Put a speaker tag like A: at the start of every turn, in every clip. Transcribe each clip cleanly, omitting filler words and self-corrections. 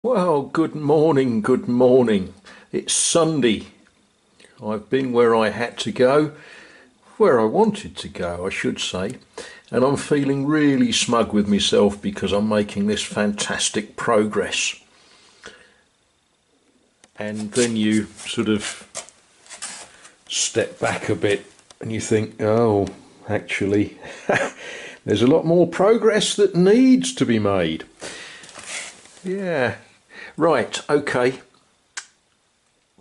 A: Well, good morning, good morning. It's Sunday. I've been where I had to go, where I wanted to go, I should say, and I'm feeling really smug with myself because I'm making this fantastic progress. And then you sort of step back a bit and you think, oh, actually, there's a lot more progress that needs to be made. Yeah. Right, okay.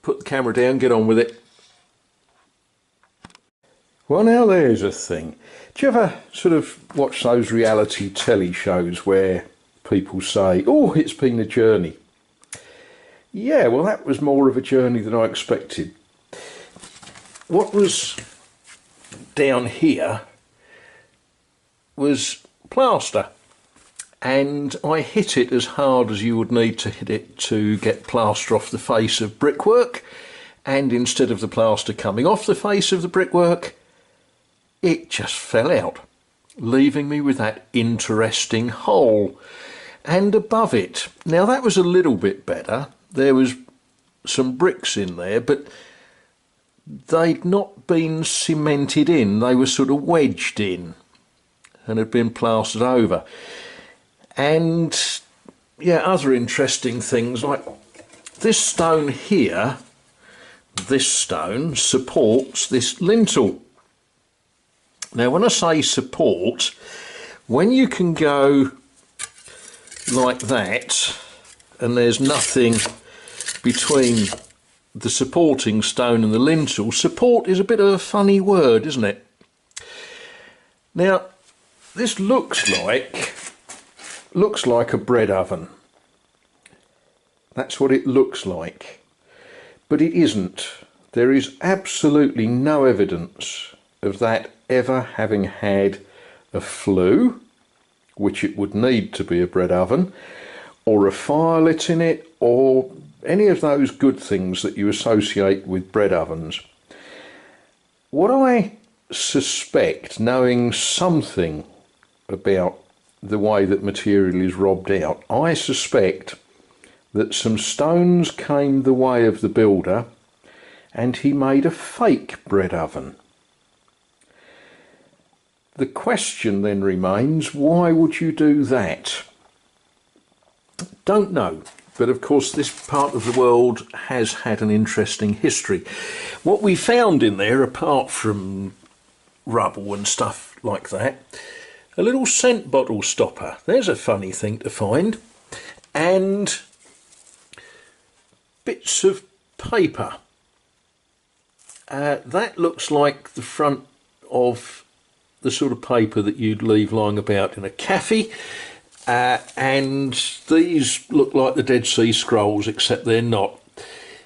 A: Put the camera down, get on with it. Well, now there's a thing. Do you ever sort of watch those reality telly shows where people say, oh, it's been a journey? Yeah, well, that was more of a journey than I expected. What was down here was plaster. And I hit it as hard as you would need to hit it to get plaster off the face of brickwork. And instead of the plaster coming off the face of the brickwork, it just fell out, leaving me with that interesting hole. And above it, now that was a little bit better. There was some bricks in there, but they'd not been cemented in. They were sort of wedged in and had been plastered over. And yeah, other interesting things like this stone here, this stone supports this lintel. Now, when I say support, when you can go like that and there's nothing between the supporting stone and the lintel, support is a bit of a funny word, isn't it? Now, this looks like a bread oven. That's what it looks like. But it isn't. There is absolutely no evidence of that ever having had a flue, which it would need to be a bread oven, or a fire lit in it, or any of those good things that you associate with bread ovens. What I suspect, knowing something about the way that material is robbed out, I suspect that some stones came the way of the builder and he made a fake bread oven. The question then remains, why would you do that? Don't know, but of course this part of the world has had an interesting history. What we found in there, apart from rubble and stuff like that, a little scent bottle stopper. There's a funny thing to find. And bits of paper. That looks like the front of the sort of paper that you'd leave lying about in a cafe. And these look like the Dead Sea Scrolls, except they're not.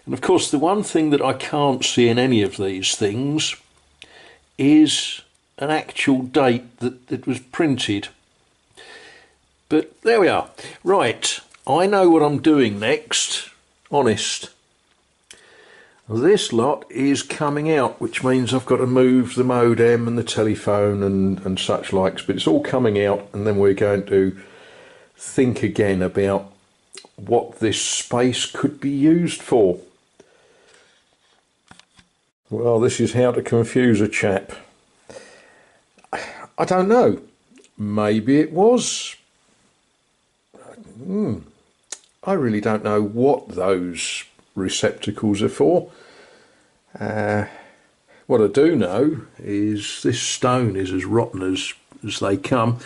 A: And of course, the one thing that I can't see in any of these things is an actual date that it was printed. But there we are. Right, I know what I'm doing next. Honest. This lot is coming out, which means I've got to move the modem and the telephone and such likes, but it's all coming out, and then we're going to think again about what this space could be used for. Well, this is how to confuse a chap. I don't know. Maybe it was. I really don't know what those receptacles are for. What I do know is this stone is as rotten as they come.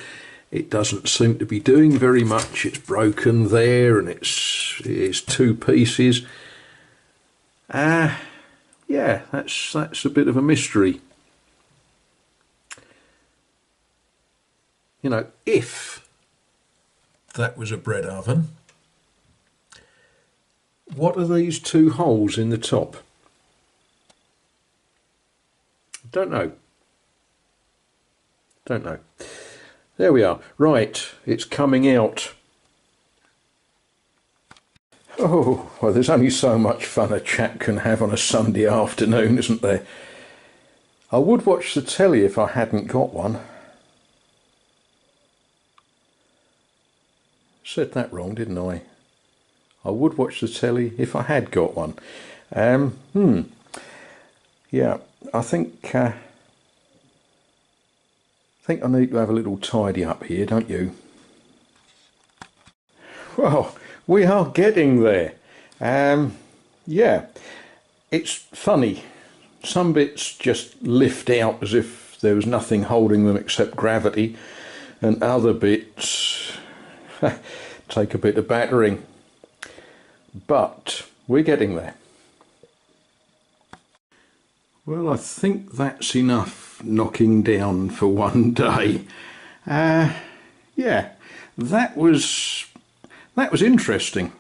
A: It doesn't seem to be doing very much. It's broken there and it's two pieces. Yeah, that's a bit of a mystery. You know, if that was a bread oven, what are these two holes in the top? Don't know. Don't know. There we are. Right, it's coming out. Oh, well, there's only so much fun a chap can have on a Sunday afternoon, isn't there? I would watch the telly if I hadn't got one. Said that wrong, didn't I? I would watch the telly if I had got one. Yeah, I think I need to have a little tidy up here, don't you? Well, we are getting there. Yeah, it's funny. Some bits just lift out as if there was nothing holding them except gravity, and other bits take a bit of battering. But we're getting there. Well, I think that's enough knocking down for one day. Yeah, that was interesting.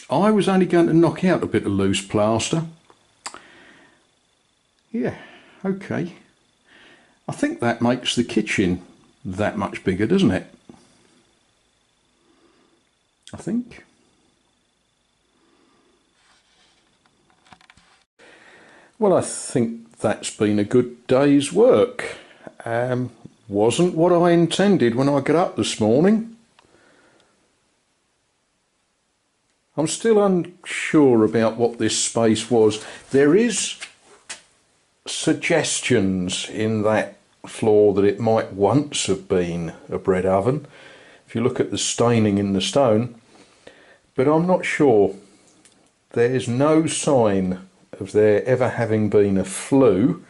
A: I was only going to knock out a bit of loose plaster. Yeah, okay. I think that makes the kitchen that much bigger, doesn't it? I think. Well, I think that's been a good day's work. Wasn't what I intended when I got up this morning. I'm still unsure about what this space was. There is suggestions in that floor that it might once have been a bread oven, if you look at the staining in the stone, but I'm not sure. There's no sign of there ever having been a flue.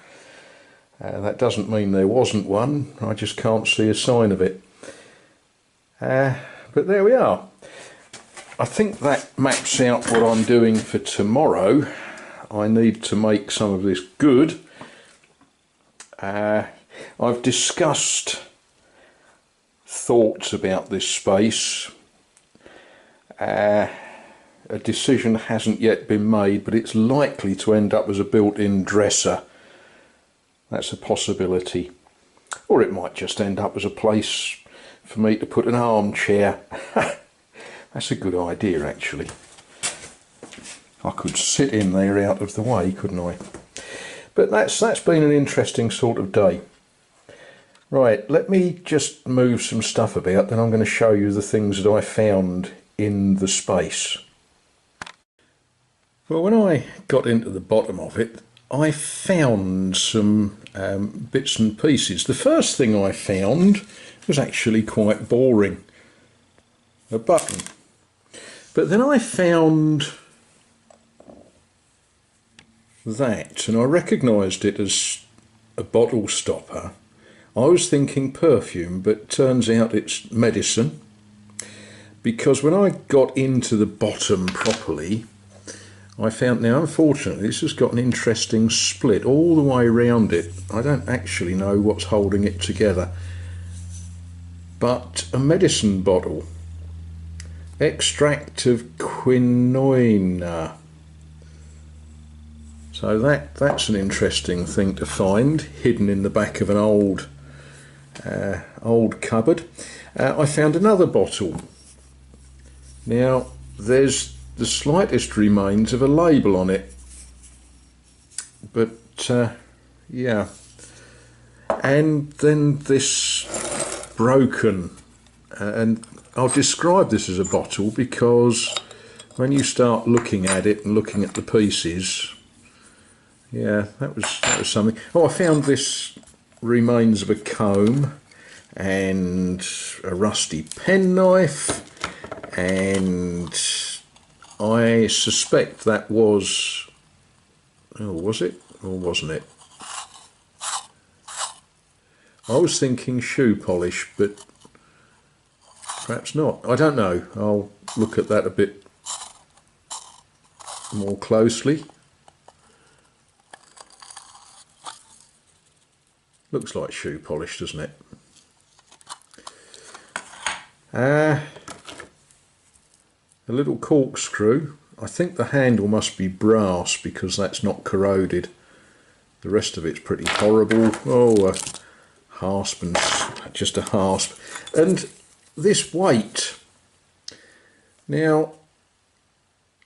A: That doesn't mean there wasn't one, I just can't see a sign of it. But there we are. I think that maps out what I'm doing for tomorrow. I need to make some of this good. I've discussed thoughts about this space. A decision hasn't yet been made, but it's likely to end up as a built-in dresser. That's a possibility. Or it might just end up as a place for me to put an armchair. That's a good idea, actually. I could sit in there out of the way, couldn't I? But that's been an interesting sort of day. Right, let me just move some stuff about, then I'm going to show you the things that I found in the space. Well, when I got into the bottom of it, I found some bits and pieces. The first thing I found was actually quite boring. A button. But then I found that, and I recognised it as a bottle stopper. I was thinking perfume, but turns out it's medicine. Because when I got into the bottom properly, I found, now unfortunately this has got an interesting split all the way around it. I don't actually know what's holding it together. But a medicine bottle. Extract of quinoa. So that's an interesting thing to find, hidden in the back of an old cupboard. I found another bottle. Now there's the slightest remains of a label on it, but yeah. And then this broken, and I'll describe this as a bottle because when you start looking at it and looking at the pieces, yeah, that was something. Oh, I found this remains of a comb and a rusty penknife, and I suspect that was, oh, was it or wasn't it? I was thinking shoe polish, but perhaps not. I don't know. I'll look at that a bit more closely. Looks like shoe polish, doesn't it? A little corkscrew. I think the handle must be brass because that's not corroded. The rest of it's pretty horrible. Oh, a hasp, and just a hasp. And this weight. Now,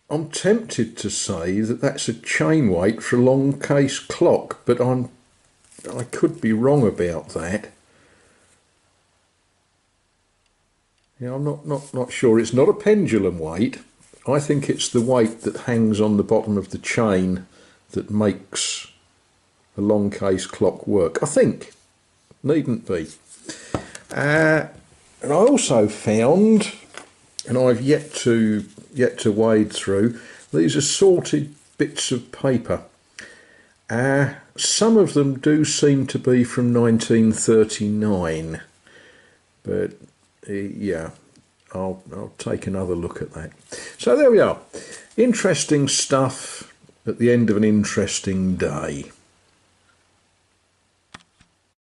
A: I'm tempted to say that that's a chain weight for a long case clock, but I could be wrong about that. Yeah, I'm not sure. It's not a pendulum weight. I think it's the weight that hangs on the bottom of the chain that makes a long case clock work. I think. Needn't be. And I also found, and I've yet to wade through, these assorted bits of paper. Some of them do seem to be from 1939, but yeah, I'll take another look at that. So there we are. Interesting stuff at the end of an interesting day.